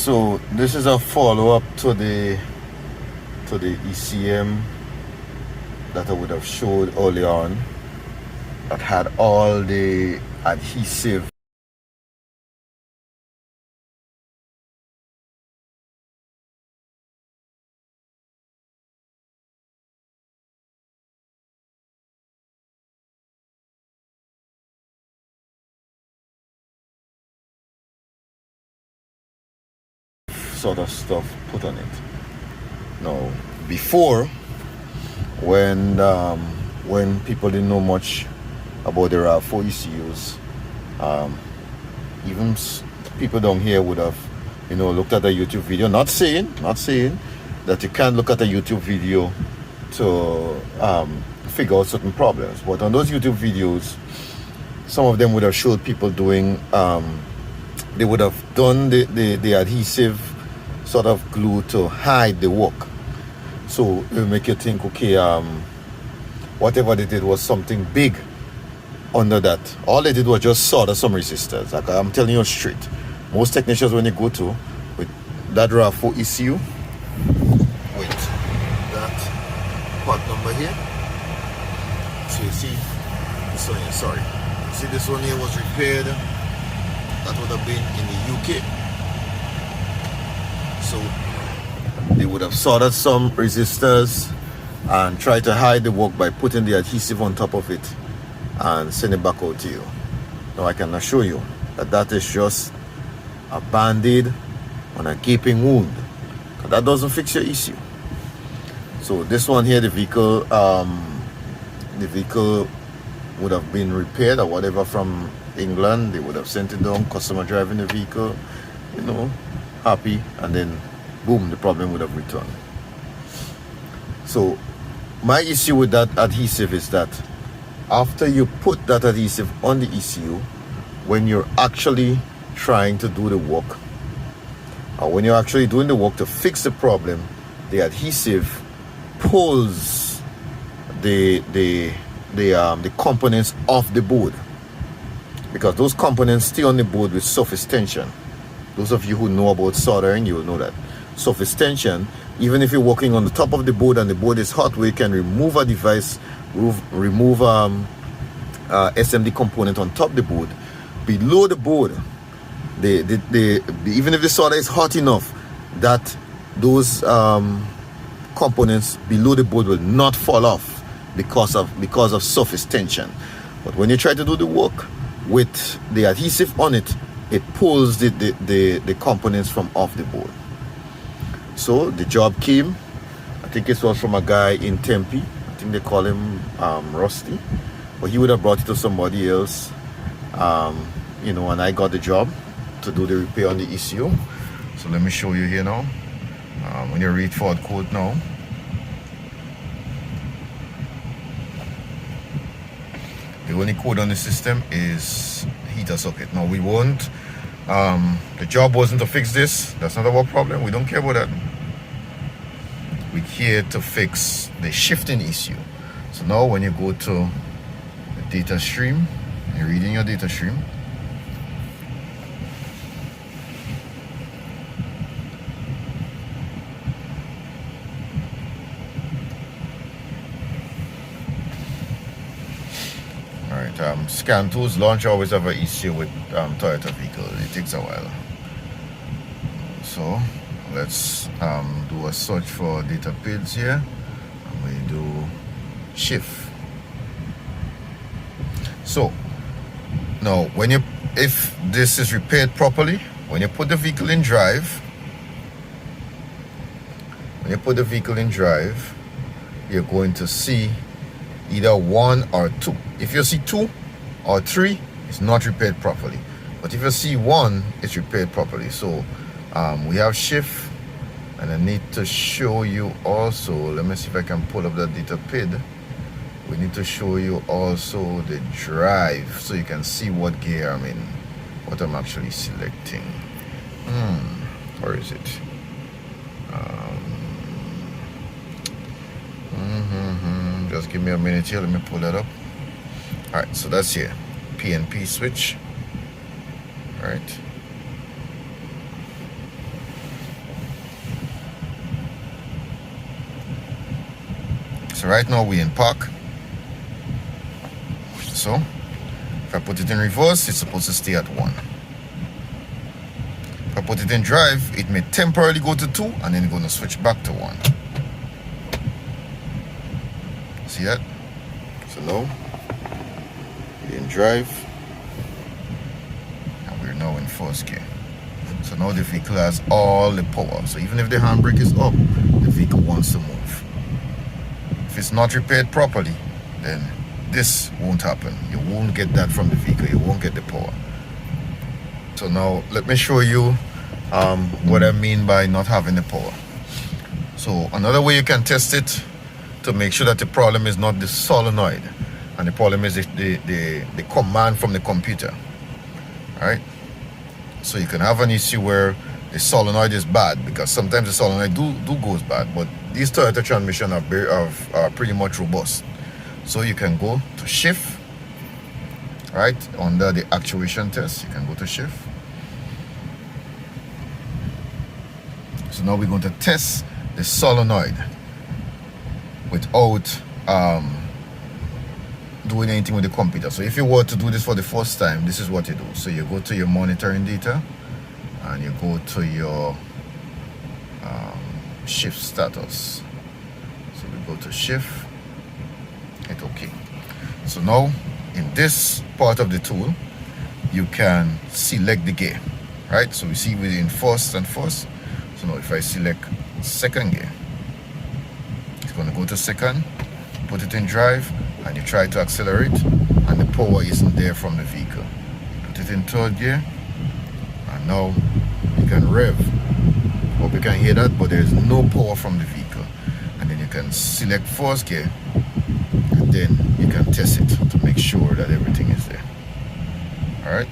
So this is a follow-up to the ECM that I would have showed earlier on, that had all the adhesive sort of stuff put on it. Now, before, when people didn't know much about the RAV4 ECUs, even people down here would have, looked at a YouTube video. Not saying that you can't look at a YouTube video to figure out certain problems, but on those YouTube videos, some of them would have showed people doing, they would have done the adhesive sort of glue to hide the work. So it will make you think, okay, whatever they did was something big under that. All they did was just solder some resistors. Like I'm telling you straight, most technicians, when you go to with that RAV4 ECU, with that part number here, so you see this one here, sorry, see this one here was repaired. That would have been in the UK. So they would have soldered some resistors and tried to hide the work by putting the adhesive on top of it and send it back out to you. Now I can assure you that that is just a band-aid on a gaping wound. That doesn't fix your issue. So this one here, the vehicle would have been repaired or whatever from England. They would have sent it down, customer driving the vehicle, happy, and then boom, the problem would have returned. So my issue with that adhesive is that after you put that adhesive on the ECU, when you're actually trying to do the work, or when you're actually doing the work to fix the problem, the adhesive pulls the components off the board, because those components stay on the board with surface tension. Those of you who know about soldering, you will know that surface tension, even if you're working on the top of the board and the board is hot, where you can remove a device, remove SMD component on top of the board, below the board, even if the solder is hot enough, that those components below the board will not fall off because of surface tension. But when you try to do the work with the adhesive on it, it pulls the components from off the board. So the job came, I think it was from a guy in Tempe. I think they call him Rusty, but he would have brought it to somebody else, and I got the job to do the repair on the ECU. So let me show you here now. When you read forward code now, the only code on the system is heater socket. Now we won't, the job wasn't to fix this. That's not our problem. We don't care about that. We're here to fix the shifting issue. So now when you go to the data stream, you're reading your data stream, scan tools, launch always have an issue with Toyota vehicles. It takes a while. So let's do a search for data pads here, and we do shift. So now if this is repaired properly, when you put the vehicle in drive, you're going to see either 1 or 2. If you see 2 or 3, it's not repaired properly. But if you see 1, it's repaired properly. So we have shift, and I need to show you also, let me see if I can pull up that data pad. We need to show you also the drive, so you can see what gear I'm in, what I'm actually selecting. Where is it? Just give me a minute here, let me pull that up. Alright, so that's here, PNP switch. Alright, So right now we're in park. So if I put it in reverse, it's supposed to stay at 1. If I put it in drive, it may temporarily go to 2 and then it's going to switch back to 1. See that? So now we're in drive and we're now in first gear. So now the vehicle has all the power. So even if the handbrake is up, the vehicle wants to move. If it's not repaired properly, then this won't happen. You won't get that from the vehicle. You won't get the power. So now let me show you what I mean by not having the power. So another way you can test it to make sure that the problem is not the solenoid and the problem is the command from the computer. Alright? So you can have an issue where the solenoid is bad, because sometimes the solenoid do goes bad, but these Toyota transmissions are pretty much robust. So you can go to shift, right? Under the actuation test, you can go to shift. So now we're going to test the solenoid without doing anything with the computer. So if you were to do this for the first time, this is what you do. So you go to your monitoring data and you go to your shift status. So we go to shift, hit OK. So now in this part of the tool, you can select the gear, right? So we see we're in first and first. So now if I select second gear, it's going to go to second, put it in drive, and you try to accelerate and the power isn't there from the vehicle. Put it in third gear and now you can rev. Hope you can hear that, but there's no power from the vehicle. And then you can select first gear and then you can test it to make sure that everything is there. Alright.